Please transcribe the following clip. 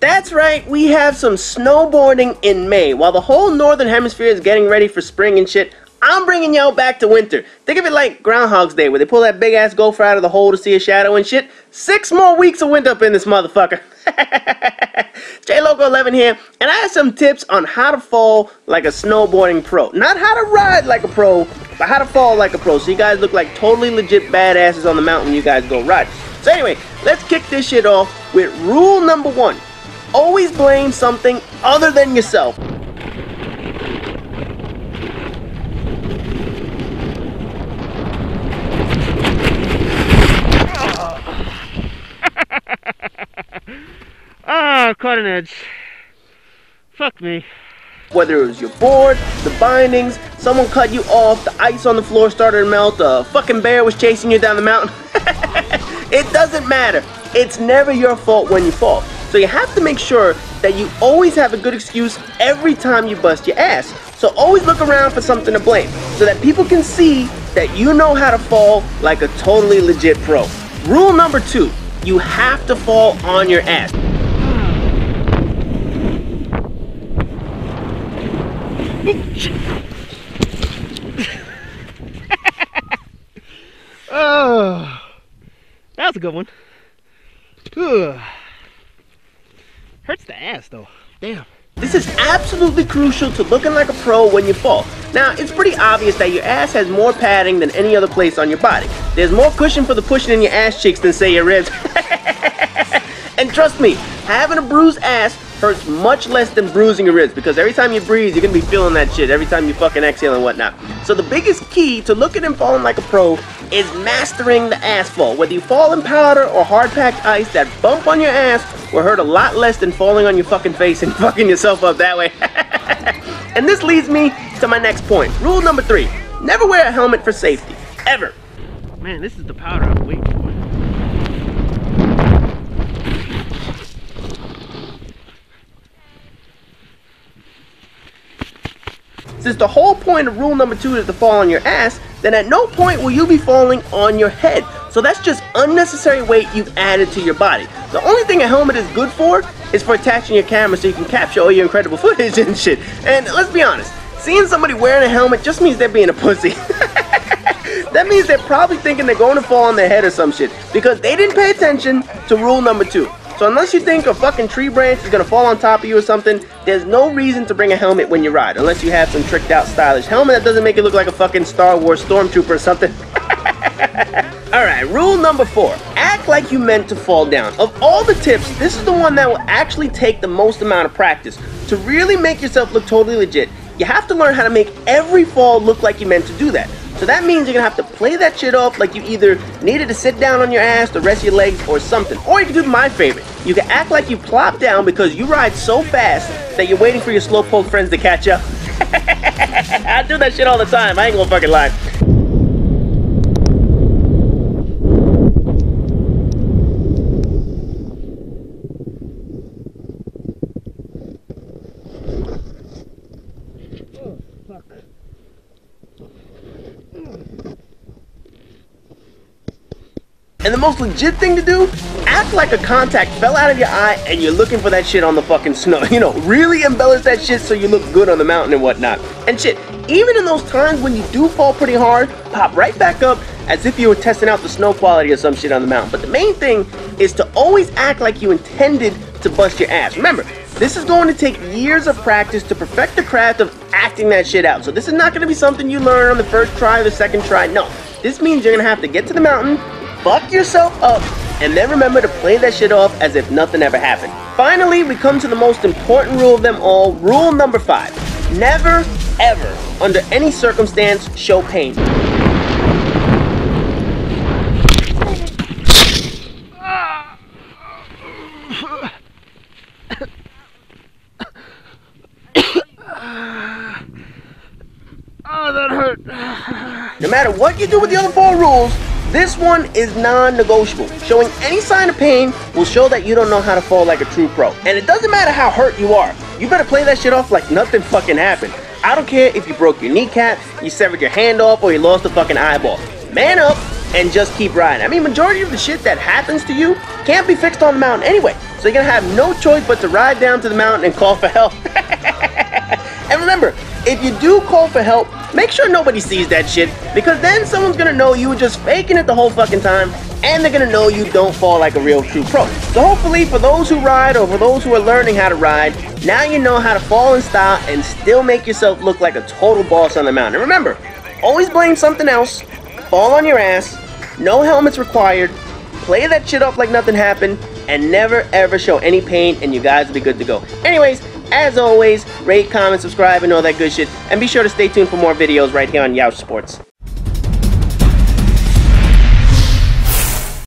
That's right, we have some snowboarding in May. While the whole northern hemisphere is getting ready for spring and shit, I'm bringing y'all back to winter. Think of it like Groundhog's Day, where they pull that big ass gopher out of the hole to see a shadow and shit. 6 more weeks of winter up in this motherfucker. JLoco11 here, and I have some tips on how to fall like a snowboarding pro. Not how to ride like a pro, but how to fall like a pro, so you guys look like totally legit badasses on the mountain when you guys go ride. So anyway, let's kick this shit off with rule number 1. Always blame something other than yourself. Ah, caught an edge. Fuck me. Whether it was your board, the bindings, someone cut you off, the ice on the floor started to melt, a fucking bear was chasing you down the mountain. It doesn't matter. It's never your fault when you fall. So you have to make sure that you always have a good excuse every time you bust your ass. So always look around for something to blame, so that people can see that you know how to fall like a totally legit pro. Rule number 2, you have to fall on your ass. Oh, that was a good one. Ugh. Hurts the ass though. Damn. This is absolutely crucial to looking like a pro when you fall. Now, it's pretty obvious that your ass has more padding than any other place on your body. There's more cushion for the pushing in your ass cheeks than, say, your ribs. And trust me, having a bruised ass hurts much less than bruising your ribs, because every time you breathe, you're gonna be feeling that shit every time you fucking exhale and whatnot. So the biggest key to looking and falling like a pro is mastering the ass fall. Whether you fall in powder or hard-packed ice, that bump on your ass will hurt a lot less than falling on your fucking face and fucking yourself up that way. And this leads me to my next point. Rule number 3, never wear a helmet for safety, ever. Man, this is the powder I'm waiting for. Since the whole point of rule number 2 is to fall on your ass, then at no point will you be falling on your head. So that's just unnecessary weight you've added to your body. The only thing a helmet is good for is for attaching your camera so you can capture all your incredible footage and shit. And let's be honest, seeing somebody wearing a helmet just means they're being a pussy. That means they're probably thinking they're going to fall on their head or some shit, because they didn't pay attention to rule number 2. So unless you think a fucking tree branch is gonna fall on top of you or something, there's no reason to bring a helmet when you ride, unless you have some tricked out stylish helmet that doesn't make it look like a fucking Star Wars stormtrooper or something. Alright, rule number 4, act like you meant to fall down. Of all the tips, this is the one that will actually take the most amount of practice. To really make yourself look totally legit, you have to learn how to make every fall look like you meant to do that. So that means you're gonna have to play that shit off like you either needed to sit down on your ass to rest your legs or something. Or you can do my favorite. You can act like you plop down because you ride so fast that you're waiting for your slowpoke friends to catch up. I do that shit all the time, I ain't gonna fucking lie. Oh, fuck. And the most legit thing to do, act like a contact fell out of your eye and you're looking for that shit on the fucking snow. You know, really embellish that shit so you look good on the mountain and whatnot. And shit, even in those times when you do fall pretty hard, pop right back up as if you were testing out the snow quality or some shit on the mountain. But the main thing is to always act like you intended to bust your ass. Remember, this is going to take years of practice to perfect the craft of acting that shit out. So this is not going to be something you learn on the first try or the second try. No, this means you're going to have to get to the mountain, fuck yourself up, and then remember to play that shit off as if nothing ever happened. Finally, we come to the most important rule of them all, rule number 5. Never, ever, under any circumstance, show pain. Oh, that hurt. No matter what you do with the other 4 rules, this one is non-negotiable. Showing any sign of pain will show that you don't know how to fall like a true pro. And it doesn't matter how hurt you are. You better play that shit off like nothing fucking happened. I don't care if you broke your kneecap, you severed your hand off, or you lost a fucking eyeball. Man up, and just keep riding. I mean, majority of the shit that happens to you can't be fixed on the mountain anyway. So you're gonna have no choice but to ride down to the mountain and call for help. And remember, if you do call for help, make sure nobody sees that shit, because then someone's gonna know you were just faking it the whole fucking time, and they're gonna know you don't fall like a real true pro. So hopefully for those who ride, or for those who are learning how to ride, now you know how to fall in style and still make yourself look like a total boss on the mountain. And remember, always blame something else, fall on your ass, no helmets required, play that shit off like nothing happened, and never ever show any pain, and you guys will be good to go. Anyways, as always, rate, comment, subscribe, and all that good shit. And be sure to stay tuned for more videos right here on Yeousch Sports.